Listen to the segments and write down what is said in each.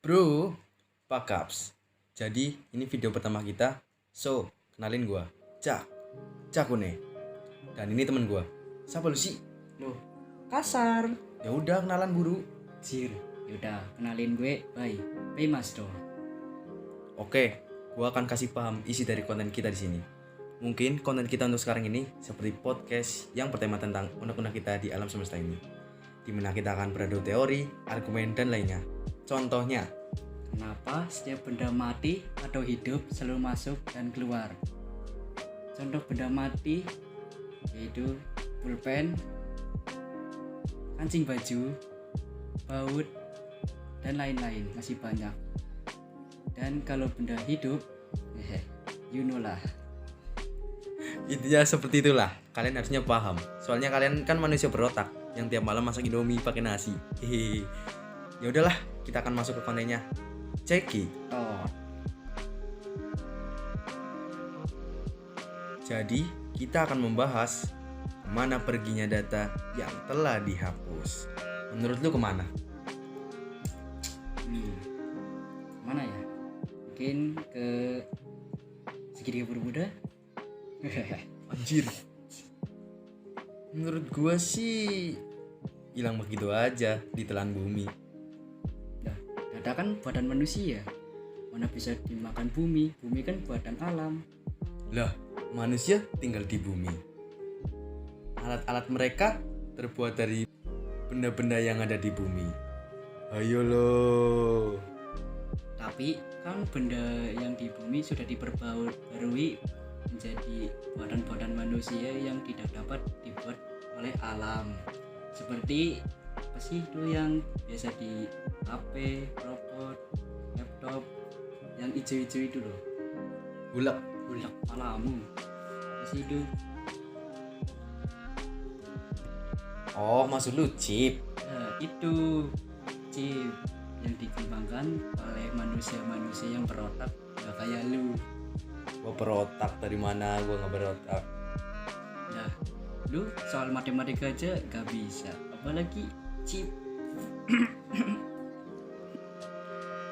Bro, Pak Kaps. Jadi ini video pertama kita. So, kenalin gua, Cakune. Dan ini temen gua. Siapa lu sih? Loh, kasar. Ya udah kenalan buru. Jir, yaudah kenalin gue, bye mas dong. Oke, gua akan kasih paham isi dari konten kita di sini. Mungkin konten kita untuk sekarang ini seperti podcast yang bertema tentang unek-unek kita di alam semesta ini, di mana kita akan beradu teori, argumen, dan lainnya. Contohnya, Kenapa setiap benda mati atau hidup selalu masuk dan keluar? Contoh benda mati yaitu pulpen, kancing baju, baut, dan lain-lain, masih banyak. Dan kalau benda hidup, you know lah. intinya seperti itulah. Kalian harusnya paham. Soalnya kalian kan manusia berotak yang tiap malam masak Indomie pakai nasi. Hehehe. Ya udahlah, kita akan masuk ke kontennya. Ceki. Oh, Jadi, kita akan membahas kemana perginya data yang telah dihapus. Menurut lu kemana? mana ya? Mungkin ke segitiga bermuda. Anjir. Menurut gua sih hilang begitu aja ditelan bumi. Nah, dada kan badan manusia, mana bisa dimakan bumi? Bumi kan badan alam. Lah, manusia tinggal di bumi. Alat-alat mereka terbuat dari benda-benda yang ada di bumi. Ayo lo. Tapi kan benda yang di bumi sudah diperbarui menjadi badan-badan manusia yang tidak dapat dibuat oleh alam. Seperti apa sih itu yang biasa di HP, robot, laptop, yang hijau-hijau itu loh. Ulek. Ulek palamu. Apa sih itu? Oh, maksud lu chip. Nah, itu chip yang dikembangkan oleh manusia-manusia yang berotak, gak kayak lu. Gua berotak dari mana? Gua nggak berotak. Nah, lu soal matematika aja gak bisa, apalagi chip.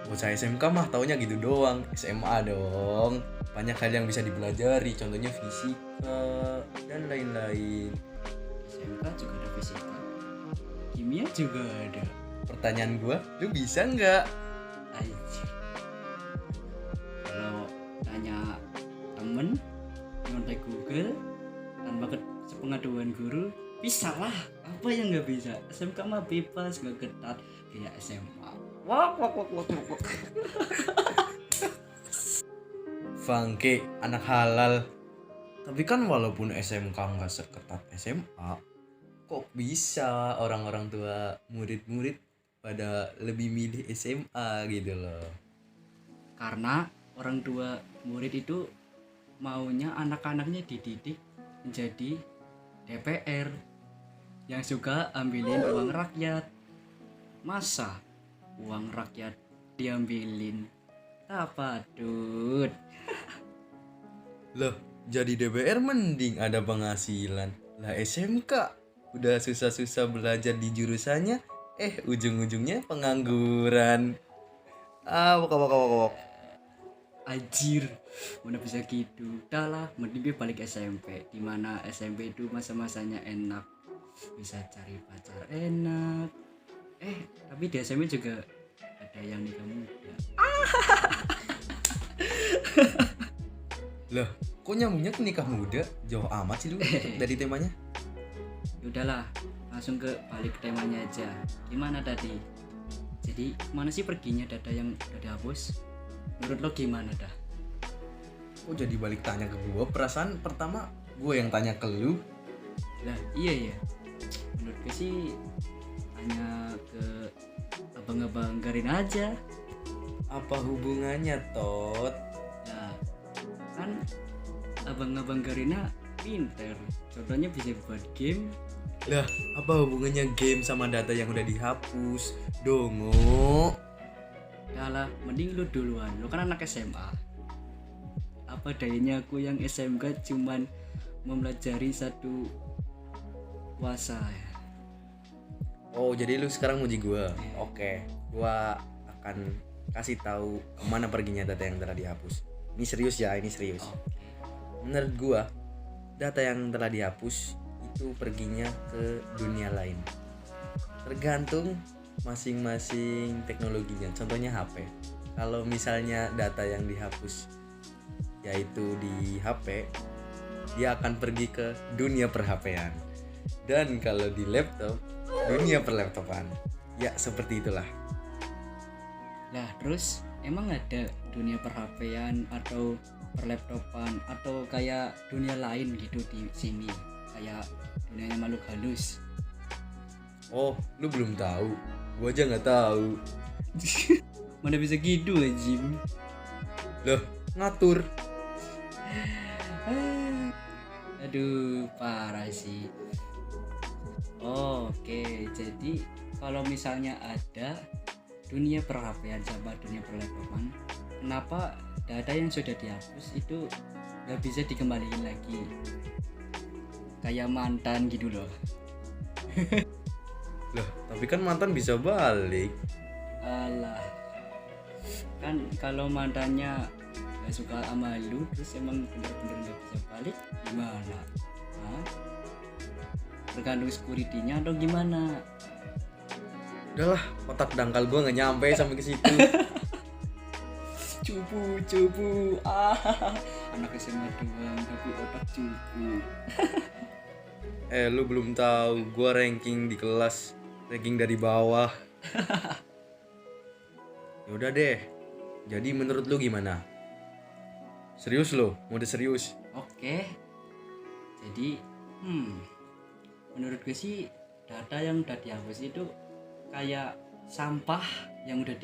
Bocah SMK mah taunya gitu doang. SMA dong. Banyak hal yang bisa dipelajari, contohnya fisika dan lain-lain. SMK juga ada fisika, kimia juga ada. Pertanyaan gua, lu bisa nggak? Anjir. Kalau tanya temen ngontek Google tanpa sepengetahuan guru, bisa lah. Apa yang nggak bisa? SMK mah bebas, nggak ketat kayak SMA. Wak. Fangke, anak halal. Tapi kan walaupun SMK nggak seketat SMA, kok bisa orang-orang tua murid-murid pada lebih milih SMA gitu loh. Karena orang tua murid itu maunya anak-anaknya dididik menjadi DPR yang suka ambilin uang rakyat. Masa uang rakyat diambilin? Apa tuh? Loh, jadi DPR mending ada penghasilan. Lah SMK udah susah-susah belajar di jurusannya, ujung-ujungnya pengangguran. Wok. Anjir, mana bisa gitu? Udah lah, mending gue balik SMP. Dimana SMP itu masa-masanya enak, bisa cari pacar enak. Tapi di SMP juga ada yang nikah muda. Loh, kok nyambungnya ke nikah muda? Jauh amat sih lu dari temanya. Udahlah, langsung ke balik ke temanya aja. Gimana tadi? Jadi mana sih perginya data yang udah dihapus? Menurut lo gimana dah? Kok jadi balik tanya ke gua? Perasaan pertama gua yang tanya ke lu. Lah iya ya. Menurut gue sih tanya ke abang-abang Garin aja. Apa hubungannya, Tot? Nah, kan abang-abang Garina pinter. Contohnya bisa buat game. Lah, apa hubungannya game sama data yang udah dihapus? Dongo. Udah lah, mending lu duluan. Lu kan anak SMA. Apa dayanya aku yang SMK cuman mempelajari satu puasa ya. Oh, jadi lu sekarang muji gua. Oke, gua akan kasih tahu kemana perginya data yang telah dihapus. Ini serius ya, ini serius. Menurut gua, data yang telah dihapus itu perginya ke dunia lain. Tergantung masing-masing teknologinya. Contohnya HP. Kalau misalnya data yang dihapus yaitu di HP, dia akan pergi ke dunia per-HP-an. Dan kalau di laptop, dunia per-laptopan. Ya, seperti itulah. Lah terus emang ada dunia per-HP-an atau per-laptopan atau kayak dunia lain gitu di sini, kayak dunianya makhluk halus? Oh, lu belum tahu? Gua aja nggak tahu. Mana bisa gitu Jim? Loh, ngatur. Aduh parah sih. Oke, jadi kalau misalnya ada dunia per-HP-an sama dunia per-laptopan, kenapa data yang sudah dihapus itu nggak bisa dikembalikan lagi kayak mantan gitu loh? Loh, tapi kan mantan bisa balik. Alah, kan kalau mantannya nggak suka sama lu terus emang bener-bener nggak bisa balik gimana? Hah? Tergantung security-nya atau gimana? Udahlah, otak dangkal gua nggak nyampe sampai ke situ. Cupu anak SMA doang tapi otak cupu. Lu belum tahu, gua ranking di kelas, ranking dari bawah. Yaudah deh. Jadi menurut lu gimana? Serius lo, mode serius? Oke, jadi menurut gue sih data yang udah dihapus itu kayak sampah yang udah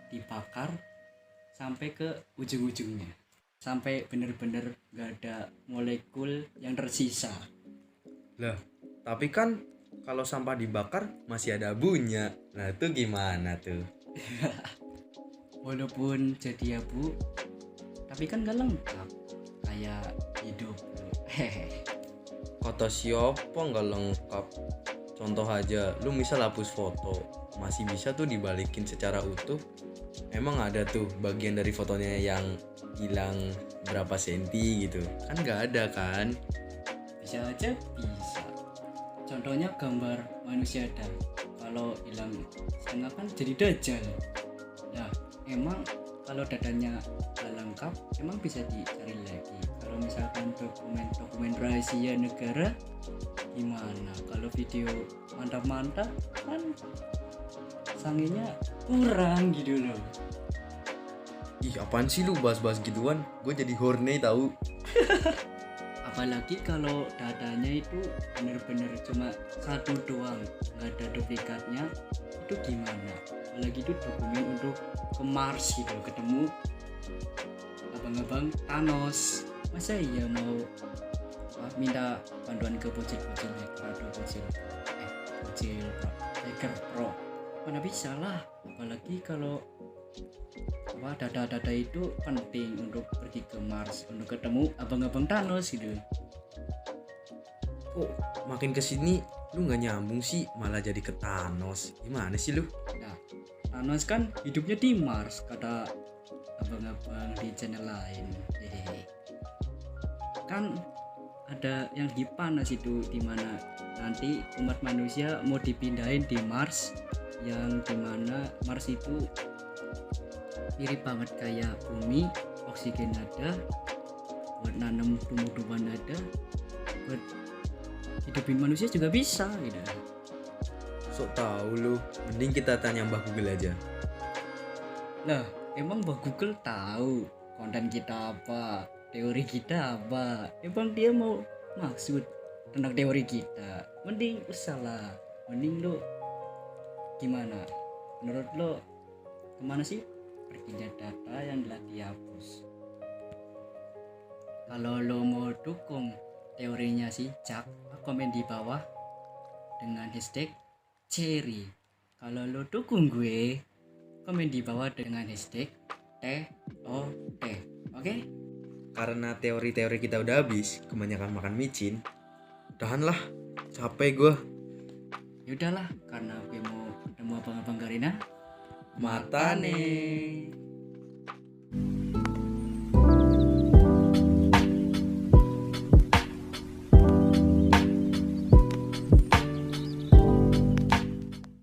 dibakar sampai ke ujung-ujungnya, sampai bener-bener gak ada molekul yang tersisa. Lah, tapi kan kalau sampah dibakar masih ada abunya. Nah, itu gimana tuh? Walaupun jadi abu, tapi kan gak lengkap kayak hidup. Hehe. Kata siapa nggak lengkap? Contoh aja, lu misal hapus foto, masih bisa tuh dibalikin secara utuh. Emang ada tuh bagian dari fotonya yang hilang berapa senti gitu? Kan nggak ada kan? Bisa aja bisa. Contohnya gambar manusia ada, kalau hilang setengah kan jadi dajjal. Nah emang kalau datanya gak lengkap emang bisa dicari lagi. Kalau misalkan dokumen rahasia negara gimana? Kalau video mantap-mantap kan sangenya kurang gitu loh. Ih, apaan sih lu bahas-bahas gituan? Gue jadi horny tahu. Apalagi kalau datanya itu bener-bener cuma satu doang, nggak ada duplikatnya, itu gimana? Apalagi itu dokumen untuk ke Mars gitu, ketemu abang-abang Thanos. Masa iya mau minta bantuan ke bocil-bocil hacker atau bocil hacker pro? Mana bisa lah, apalagi kalau data-data itu penting untuk pergi ke Mars untuk ketemu abang-abang Thanos gitu. Kok makin kesini lu nggak nyambung sih, malah jadi ke Thanos. Gimana sih lu? Nah, Thanos kan hidupnya di Mars kata abang-abang di channel lain. Hehehe. Kan ada yang lagi panas itu, dimana nanti umat manusia mau dipindahin di Mars, yang dimana Mars itu mirip banget kayak bumi, oksigen ada, buat nanam tumbuh-tumbuhan ada, buat hidupin manusia juga bisa gitu. Sok tahu lu, mending kita tanya Mbah Google aja. Lah emang Mbak Google tahu konten kita apa, teori kita apa? Emang dia mau maksud tentang teori kita? Mending usahlah, mending lo gimana? Menurut lo kemana sih perginya data yang telah dihapus? Kalau lo mau dukung teorinya si Jack, komen di bawah dengan hashtag cherry. Kalau lo dukung gue, komen di bawah dengan hashtag TOT. Oke? Karena teori-teori kita udah habis, kebanyakan makan micin. Udahan lah, capek gue. Ya udahlah, karena gue mau ketemu abang-abang Garina. Matane.